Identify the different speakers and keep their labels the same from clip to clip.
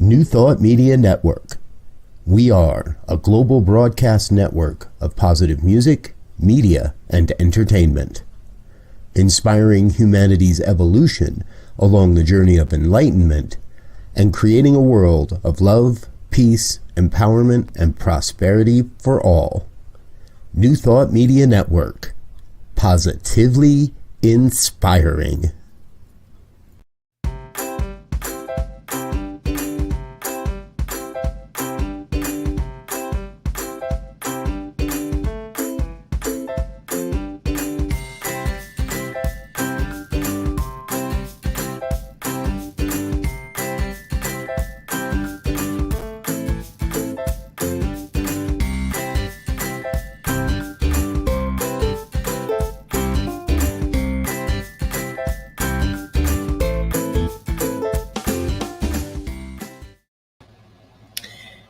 Speaker 1: New Thought Media Network. We are a global broadcast network of positive music, media, and entertainment, inspiring humanity's evolution along the journey of enlightenment and creating a world of love, peace, empowerment, and prosperity for all. New Thought Media Network. Positively inspiring.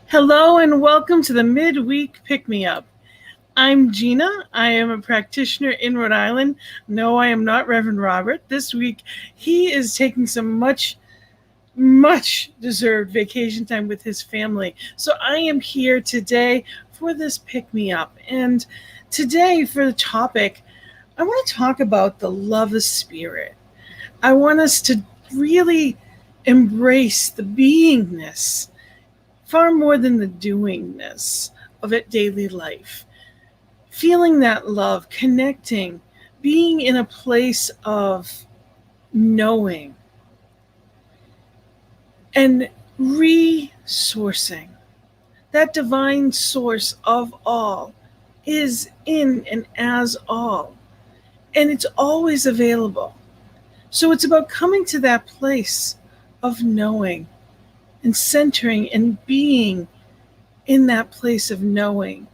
Speaker 2: Hello and welcome to the Midweek Pick-Me-Up. I'm Gina. I am a practitioner in Rhode Island. No, I am not Reverend Robert. This week, he is taking some much deserved vacation time with his family. So I am here today for this Pick-Me-Up. And today for the topic, I want to talk about the love of spirit. I want us to really embrace the beingness far more than the doingness of it daily life. Feeling that love, connecting, being in a place of knowing and resourcing. That divine source of all is in and as all, and it's always available. So it's about coming to that place of knowing and centering and being in that place of knowing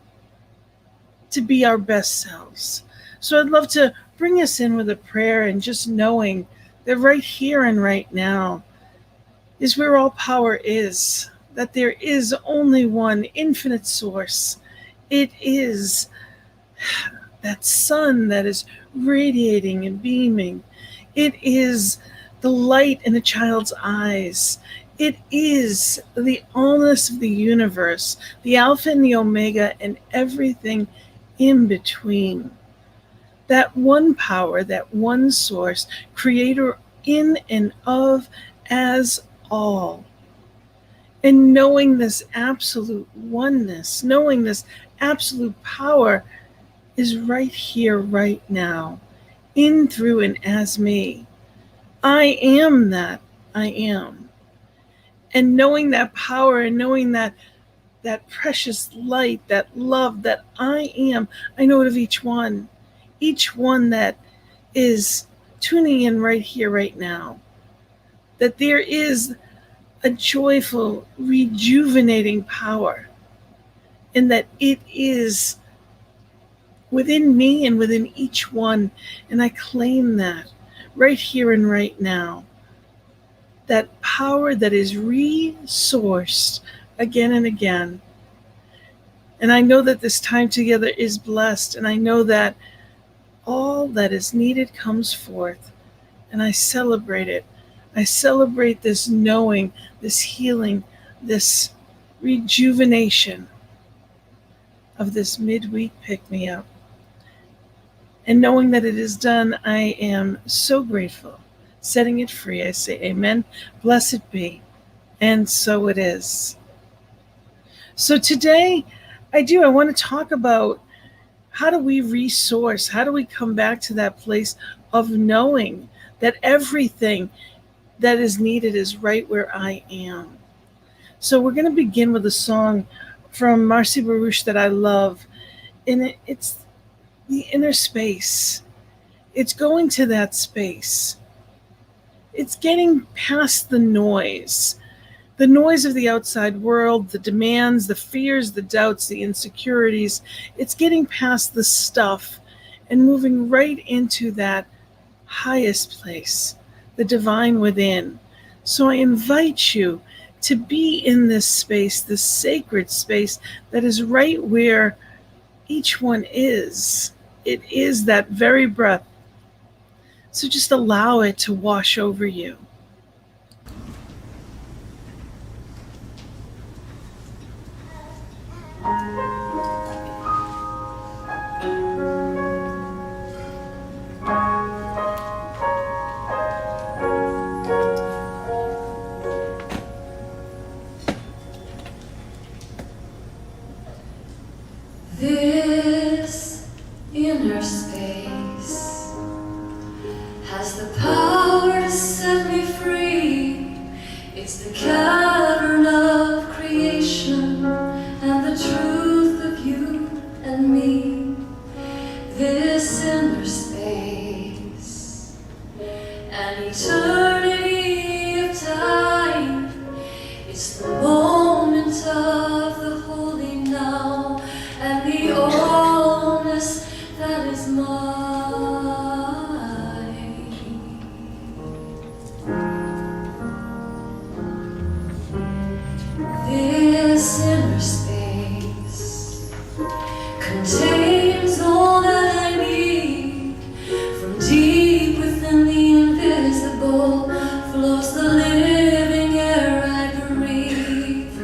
Speaker 2: to be our best selves. So I'd love to bring us in with a prayer and just knowing that right here and right now is where all power is, that there is only one infinite source. It is that sun that is radiating and beaming. It is the light in a child's eyes. It is the allness of the universe, the Alpha and the Omega, and everything in between. That one power, that one source, creator in and of as all. And knowing this absolute oneness, knowing this absolute power is right here, right now, in, through, and as me. I am that I am. And knowing that power and knowing that precious light, that love that I am, I know it of each one that is tuning in right here, right now, that there is a joyful, rejuvenating power, and that it is within me and within each one, and I claim that right here and right now. That power that is resourced again and again. And I know that this time together is blessed, and I know that all that is needed comes forth, and I celebrate it. I celebrate this knowing, this healing, this rejuvenation of this midweek pick-me-up. And knowing that it is done, I am so grateful. Setting it free, I say amen, blessed be, and so it is. So today, I want to talk about how do we resource, how do we come back to that place of knowing that everything that is needed is right where I am. So we're going to begin with a song from Marcy Baruch that I love, and it's the inner space. It's going to that space. It's getting past the noise of the outside world, the demands, the fears, the doubts, the insecurities. It's getting past the stuff and moving right into that highest place, the divine within. So I invite you to be in this space, this sacred space that is right where each one is. It is that very breath. So just allow it to wash over you.
Speaker 3: It's the cavern of creation and the truth of you and me. This inner space, an eternity of time. It's the moment of the holy now and the allness that is mine. This inner space contains all that I need. From deep within the invisible flows the living air I breathe.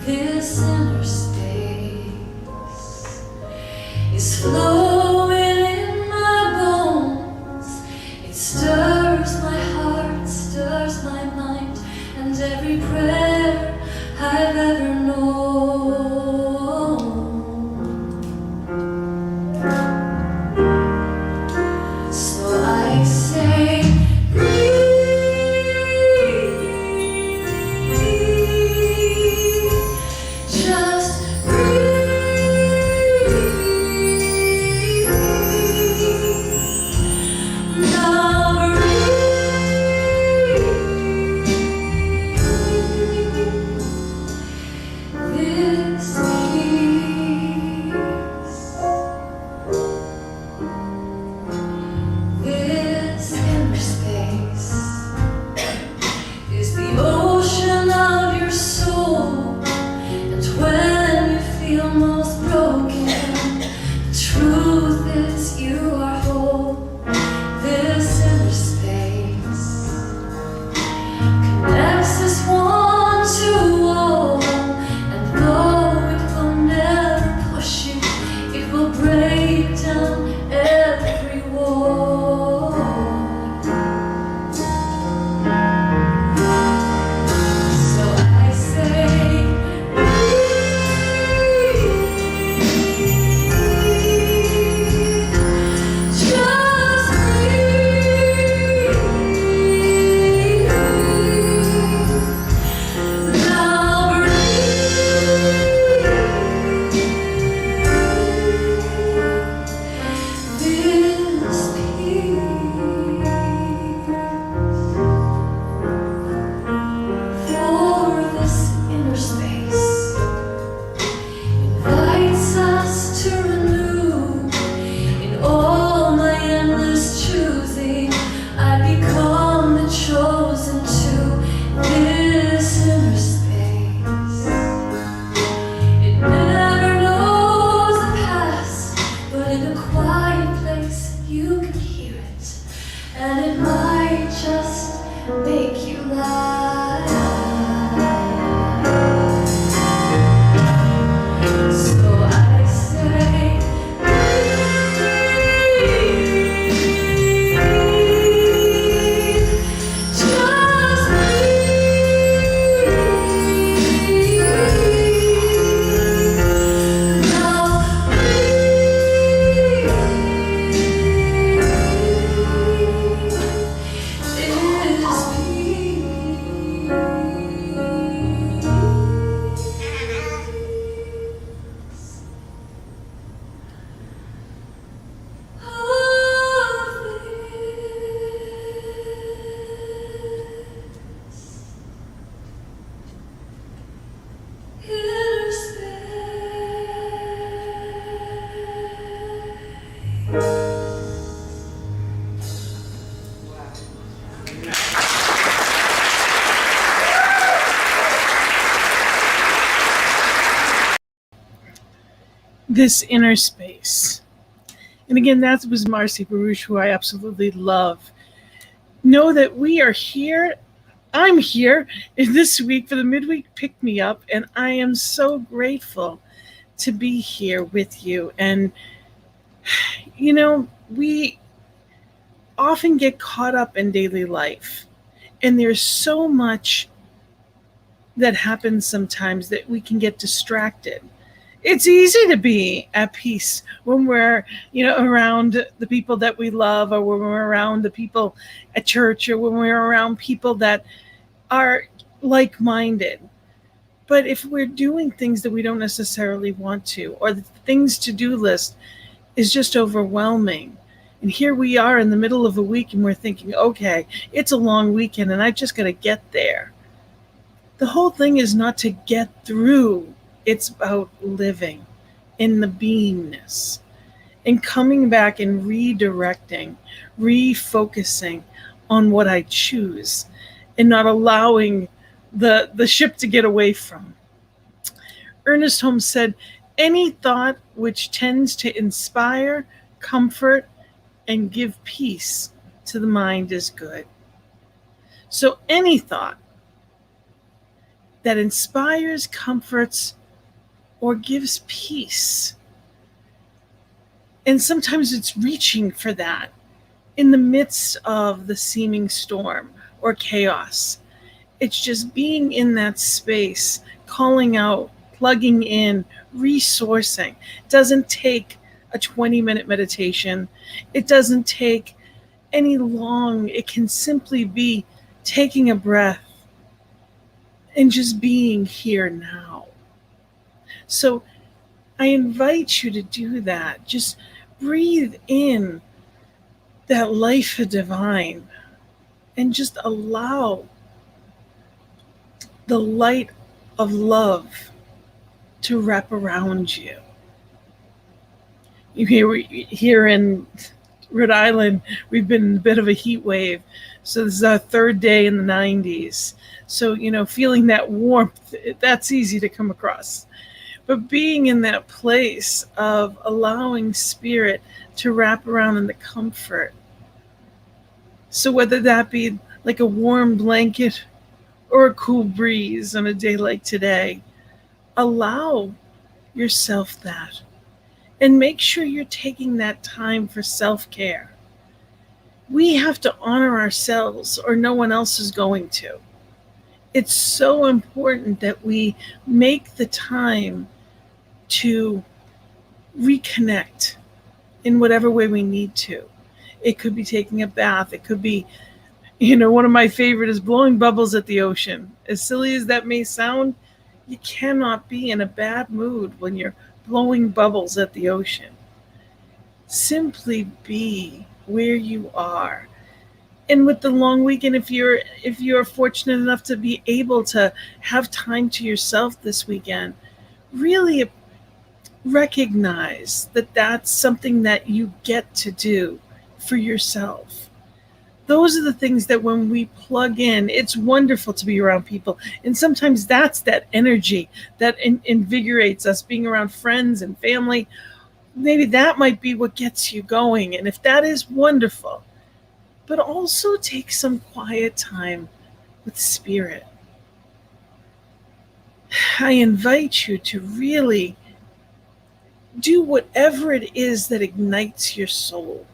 Speaker 3: This inner space is flowing in my bones. It stirs my heart, stirs my mind, and every prayer I've ever known. So I say, breathe, just breathe. Now this peace, this inner space is the ocean of your soul. And when you feel most broken, the truth is you are whole. This inner space connects us one to all. And though it will never push you, it will break down every wall. So I say, breathe, just breathe. Now this peace for this inner space invites us to renew. In all my endless choosing, I become the chosen to this inner space. It never knows the past, but in a quiet place you can hear it, and it might just make you laugh. So I say, breathe, just breathe. Now inner
Speaker 2: This inner space. And again, that was Marcy Baruch, who I absolutely love. Know that we are here. I'm here this week for the midweek pick me up, and I am so grateful to be here with you. And you know, we often get caught up in daily life, and there's so much that happens sometimes that we can get distracted. It's easy to be at peace when we're, around the people that we love, or when we're around the people at church, or when we're around people that are like-minded. But if we're doing things that we don't necessarily want to, or the things to-do list is just overwhelming, and here we are in the middle of a week and we're thinking, okay, it's a long weekend and I just got to get there. The whole thing is not to get through, it's about living in the beingness and coming back and redirecting, refocusing on what I choose and not allowing the ship to get away from. Ernest Holmes said, any thought which tends to inspire, comfort, and give peace to the mind is good. So any thought that inspires, comforts, or gives peace. And sometimes it's reaching for that in the midst of the seeming storm or chaos. It's just being in that space, calling out, plugging in, resourcing. It doesn't take a 20-minute meditation. It doesn't take any long. It can simply be taking a breath and just being here now. So I invite you to do that. Just breathe in that life of divine and just allow the light of love to wrap around you. Here in Rhode Island, we've been in a bit of a heat wave. So this is our third day in the 90s. So, feeling that warmth, that's easy to come across. But being in that place of allowing spirit to wrap around in the comfort. So whether that be like a warm blanket or a cool breeze on a day like today, allow yourself that. And make sure you're taking that time for self-care. We have to honor ourselves or no one else is going to. It's so important that we make the time to reconnect in whatever way we need to. It could be taking a bath. It could be, one of my favorite is blowing bubbles at the ocean. As silly as that may sound, you cannot be in a bad mood when you're blowing bubbles at the ocean. Simply be where you are. And with the long weekend, if you're fortunate enough to be able to have time to yourself this weekend, really recognize that that's something that you get to do for yourself. Those are the things that when we plug in, it's wonderful to be around people. And sometimes that's that energy that invigorates us, being around friends and family. Maybe that might be what gets you going. And if that is wonderful, but also take some quiet time with spirit. I invite you to really do whatever it is that ignites your soul.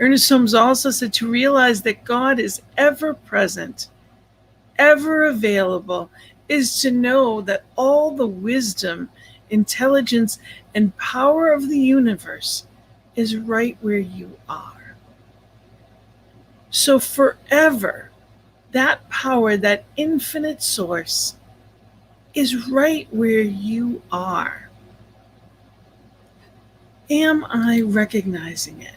Speaker 2: Ernest Holmes also said to realize that God is ever present, ever available, is to know that all the wisdom, intelligence, and power of the universe is right where you are. So forever, that power, that infinite source, is right where you are. Am I recognizing it?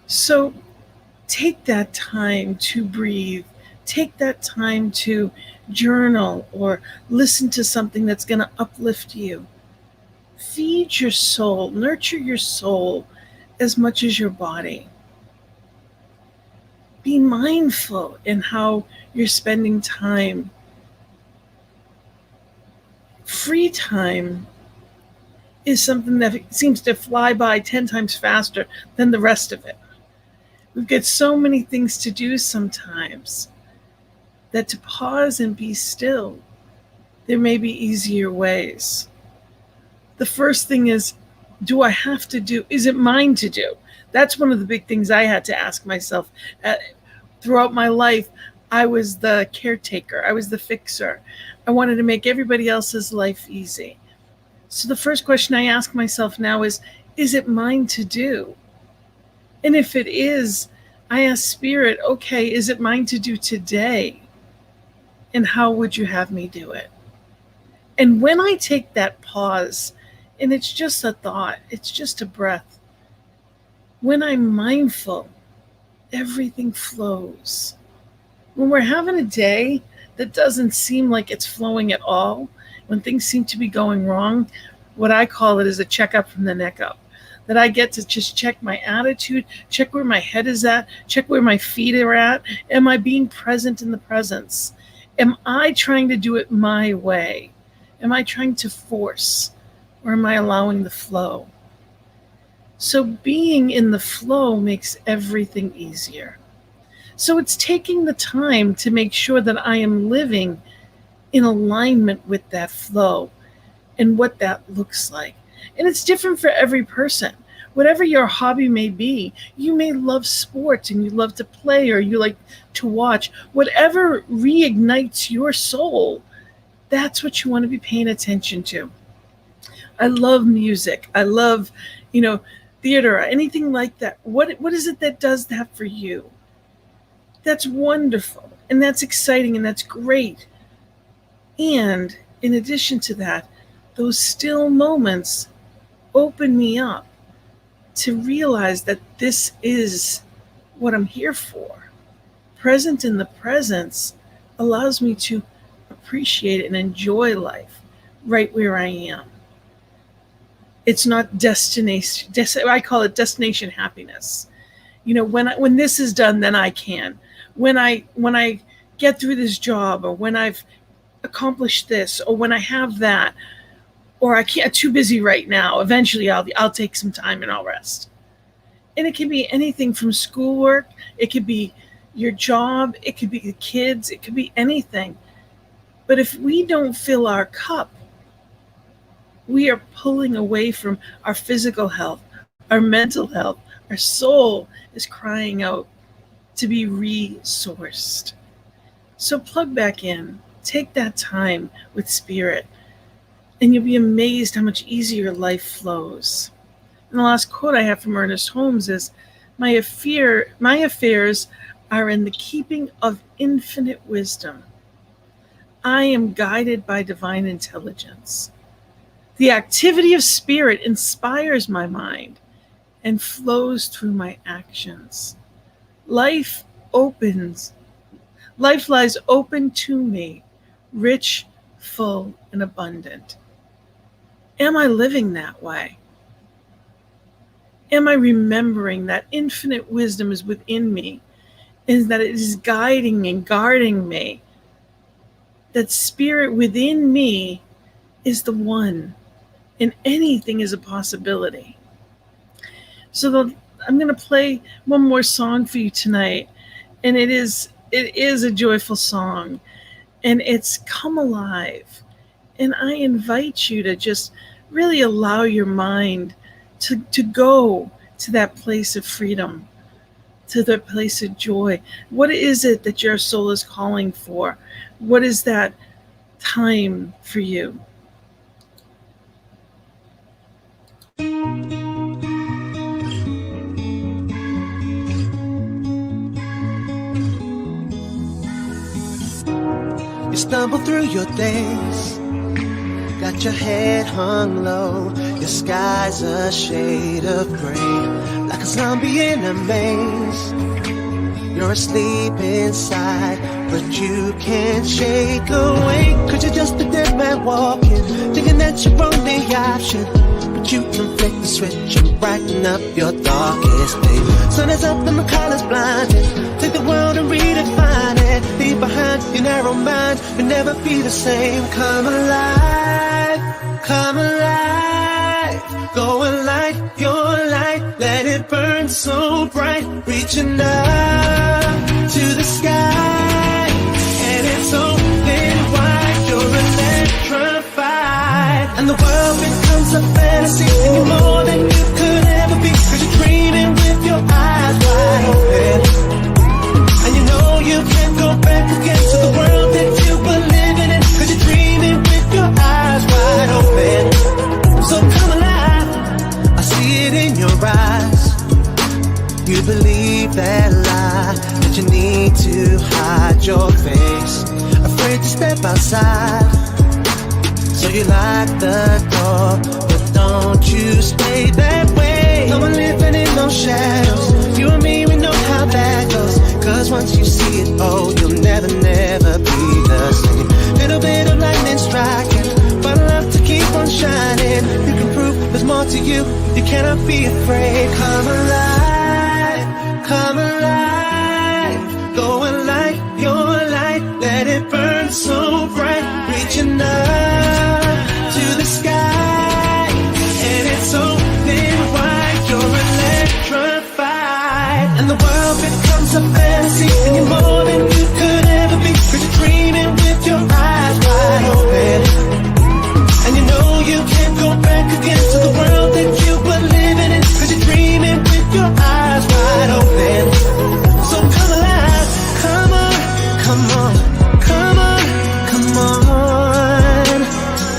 Speaker 2: So take that time to breathe. Take that time to journal or listen to something that's going to uplift you. Feed your soul, nurture your soul as much as your body. Be mindful in how you're spending time. Free time is something that seems to fly by 10 times faster than the rest of it. We've got so many things to do sometimes that to pause and be still, there may be easier ways. The first thing is, do I have to do? Is it mine to do? That's one of the big things I had to ask myself. Throughout my life, I was the caretaker. I was the fixer. I wanted to make everybody else's life easy. So the first question I ask myself now is it mine to do? And if it is, I ask Spirit, okay, is it mine to do today? And how would you have me do it? And when I take that pause, and it's just a thought, it's just a breath, when I'm mindful, everything flows. When we're having a day that doesn't seem like it's flowing at all, when things seem to be going wrong, what I call it is a checkup from the neck up. That I get to just check my attitude, check where my head is at, check where my feet are at. Am I being present in the presence? Am I trying to do it my way? Am I trying to force? Or am I allowing the flow? So being in the flow makes everything easier. So it's taking the time to make sure that I am living in alignment with that flow and what that looks like. And it's different for every person. Whatever your hobby may be, you may love sports and you love to play, or you like to watch. Whatever reignites your soul, that's what you want to be paying attention to. I love music. I love, theater, or anything like that. What is it that does that for you? That's wonderful, and that's exciting, and that's great. And in addition to that, those still moments open me up to realize that this is what I'm here for. Present in the presence allows me to appreciate and enjoy life right where I am. It's not destination. I call it destination happiness. When this is done, then I can. When I get through this job, or when I've accomplished this, or when I have that, or I can't, too busy right now. Eventually, I'll take some time and I'll rest. And it can be anything from schoolwork. It could be your job. It could be the kids. It could be anything. But if we don't fill our cup, we are pulling away from our physical health, our mental health. Our soul is crying out to be resourced. So plug back in. Take that time with Spirit, and you'll be amazed how much easier life flows. And the last quote I have from Ernest Holmes is, my affairs are in the keeping of infinite wisdom. I am guided by divine intelligence. The activity of Spirit inspires my mind and flows through my actions. Life lies open to me, rich, full, and abundant. Am I living that way? Am I remembering that infinite wisdom is within me, and that it is guiding and guarding me? That Spirit within me is the one, and anything is a possibility. So I'm going to play one more song for you tonight, and it is a joyful song, and it's Come Alive. And I invite you to just really allow your mind to go to that place of freedom, to that place of joy. What is it that your soul is calling for? What is that time for you?
Speaker 4: You stumble through your days, got your head hung low, your sky's a shade of gray, like a zombie in a maze. You're asleep inside, but you can't shake awake, 'cause you're just a dead man walking, thinking that you're only option. But you can flick the switch and brighten up your darkest day. Sun is up and the colors blinding, take the world and redefine it. Leave behind your narrow mind, you'll never be the same. Come alive, come alive. Go and light your light, let it burn so bright, reaching up to the sky, and it's open wide. You're electrified, and the world becomes a fantasy, and you're more than you could ever be, 'cause you're dreaming with your eyes wide open, and you know you can't go back again to the world that you were living in, 'cause you're dreaming with your eyes wide open. So come alive, I see it in your eyes. You believe that life hide your face, afraid to step outside. So you lock the door, but don't you stay that way. No one living in no shadows. You and me, we know how that goes. Cause once you see it, oh, you'll never, never be the same. Little bit of lightning striking, but enough to keep on shining. You can prove there's more to you. You cannot be afraid. Come alive, come alive. Go and light your light. Let it burn so bright. Reaching up to the sky, and it's open wide. You're electrified, and the world becomes a fantasy, and you're more than you could ever be. Cause you're dreaming with your eyes wide open, and you know you can't go back again to the world that you were living in. Cause you're dreaming with your eyes wide open. So come alive, come on, come on, come on, come on.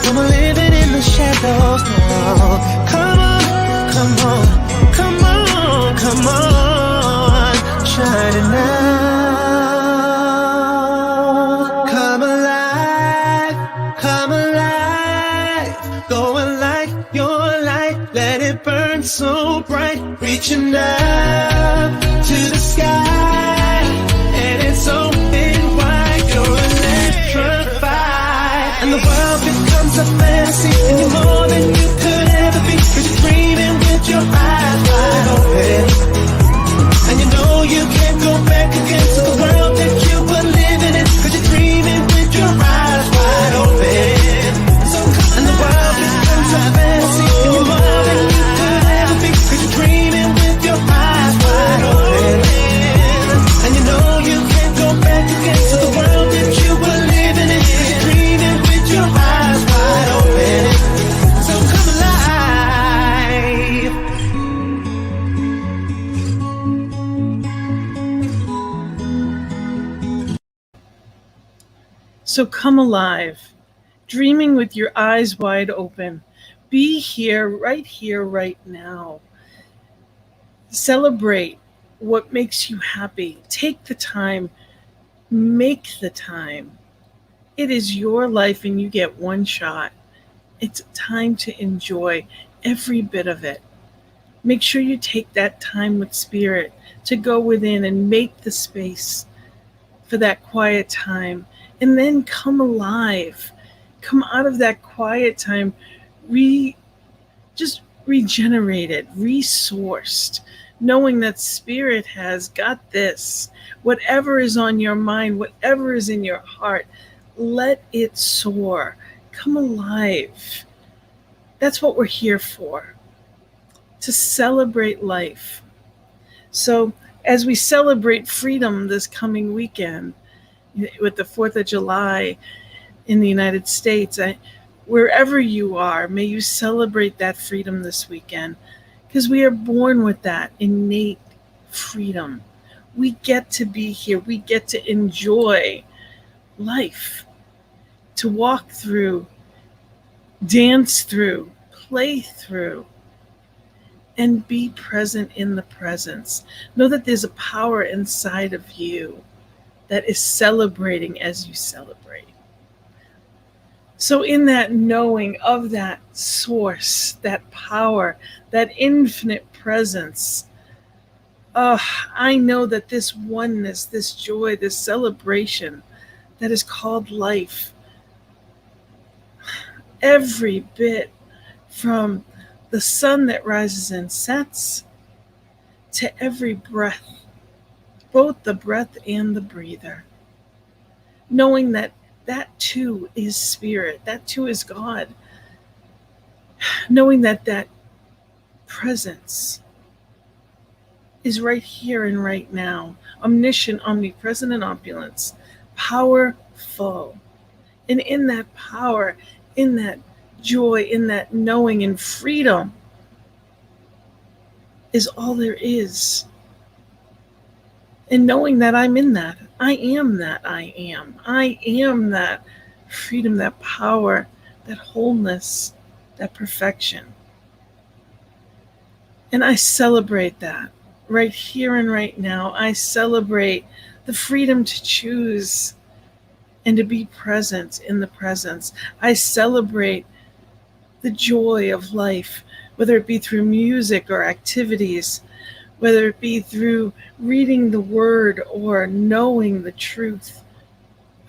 Speaker 4: No more living in the shadows, no. Come on, come on, come on, come on. Shining now. Come alive, come alive. Go and light your light. Let it burn so bright. Reaching up to the sky, and it's open wide. You're electrified, and the world becomes a fantasy, and you're more than you could ever be. Cause you're dreaming with your eyes wide open, and you know you can't go back again to the world that you were living in. Cause you're dreaming with your eyes wide open. And the world becomes a fantasy, and you're more than you could ever be. Cause you're dreaming with your eyes wide open, and you know you can't go back again to the world that you were living in. Cause you're dreaming with your eyes wide open. So come alive.
Speaker 2: So come alive, dreaming with your eyes wide open. Be here, right now. Celebrate what makes you happy. Take the time, make the time. It is your life and you get one shot. It's time to enjoy every bit of it. Make sure you take that time with spirit to go within and make the space for that quiet time. And then come alive. Come out of that quiet time just regenerated, resourced, knowing that spirit has got this. Whatever is on your mind, whatever is in your heart, let it soar. Come alive. That's what we're here for, to celebrate life. So as we celebrate freedom this coming weekend, with the 4th of July in the United States, wherever you are, may you celebrate that freedom this weekend, because we are born with that innate freedom. We get to be here. We get to enjoy life, to walk through, dance through, play through, and be present in the presence. Know that there's a power inside of you that is celebrating as you celebrate. So in that knowing of that source, that power, that infinite presence, I know that this oneness, this joy, this celebration that is called life, every bit from the sun that rises and sets to every breath, both the breath and the breather, knowing that that too is spirit, that too is God, knowing that that presence is right here and right now, omniscient, omnipresent, and opulence, powerful. And in that power, in that joy, in that knowing and freedom is all there is. And knowing that I'm in that, I am that I am. I am that freedom, that power, that wholeness, that perfection. And I celebrate that right here and right now. I celebrate the freedom to choose and to be present in the presence. I celebrate the joy of life, whether it be through music or activities, whether it be through reading the word or knowing the truth.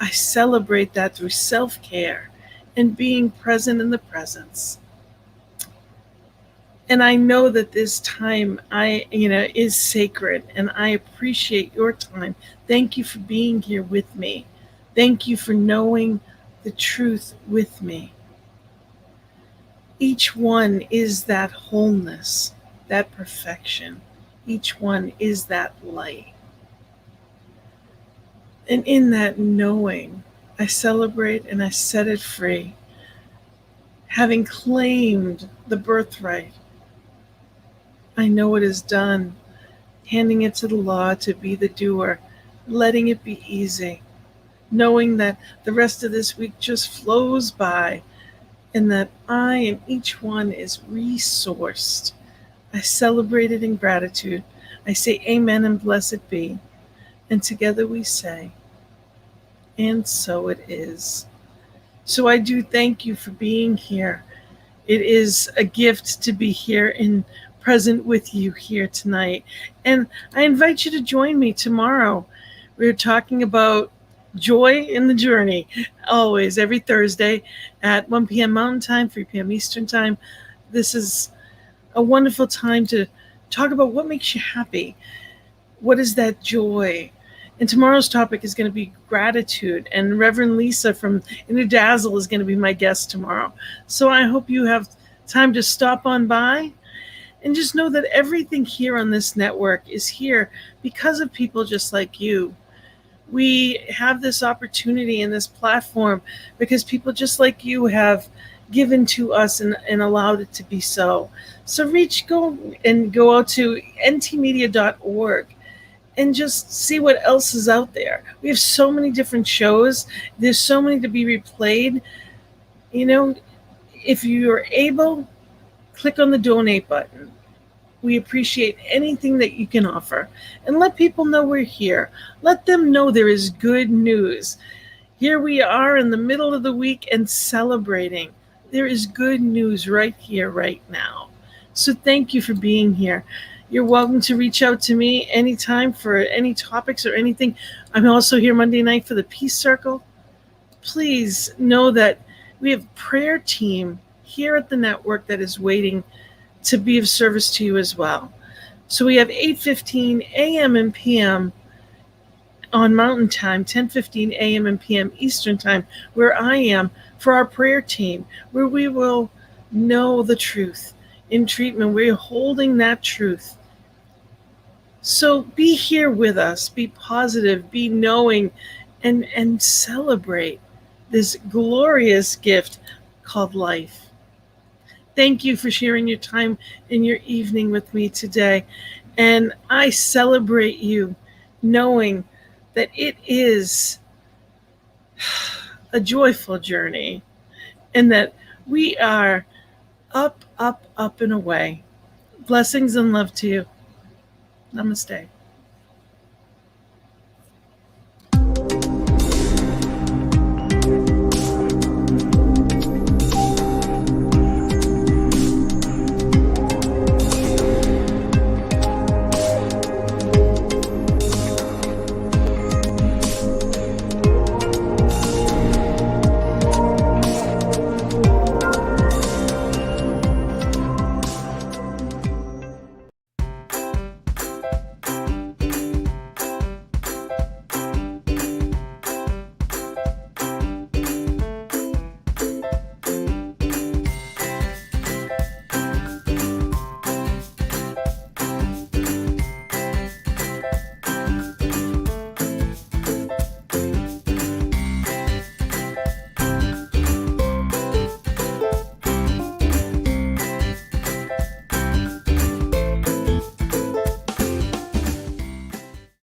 Speaker 2: I celebrate that through self care and being present in the presence. And I know that this time is sacred, and I appreciate your time. Thank you for being here with me. Thank you for knowing the truth with me. Each one is that wholeness, that perfection. Each one is that light. And in that knowing, I celebrate and I set it free, having claimed the birthright. I know it is done, handing it to the law to be the doer, letting it be easy, knowing that the rest of this week just flows by and that I and each one is resourced. I celebrate it in gratitude. I say amen and blessed be. And together we say, and so it is. So I do thank you for being here. It is a gift to be here and present with you here tonight. And I invite you to join me tomorrow. We're talking about joy in the journey, always, every Thursday at 1 p.m. Mountain Time, 3 p.m. Eastern Time. This is a wonderful time to talk about what makes you happy. What is that joy? And tomorrow's topic is going to be gratitude. And Reverend Lisa from Inner Dazzle is going to be my guest tomorrow. So I hope you have time to stop on by. And just know that everything here on this network is here because of people just like you. We have this opportunity and this platform because people just like you have given to us and allowed it to be so. So go out to ntmedia.org and just see what else is out there. We have so many different shows. There's so many to be replayed. If you're able, click on the donate button. We appreciate anything that you can offer. And let people know we're here. Let them know there is good news. Here we are in the middle of the week and celebrating. There is good news right here, right now. So thank you for being here. You're welcome to reach out to me anytime for any topics or anything. I'm also here Monday night for the Peace Circle. Please know that we have a prayer team here at the network that is waiting to be of service to you as well. So we have 8:15 a.m. and p.m. on Mountain Time, 10:15 a.m. and p.m. Eastern Time, where I am, for our prayer team, where we will know the truth in treatment. We're holding that truth. So be here with us, be positive, be knowing, and celebrate this glorious gift called life. Thank you for sharing your time and your evening with me today. And I celebrate you knowing that it is a joyful journey and that we are up, up, up and away. Blessings and love to you. Namaste.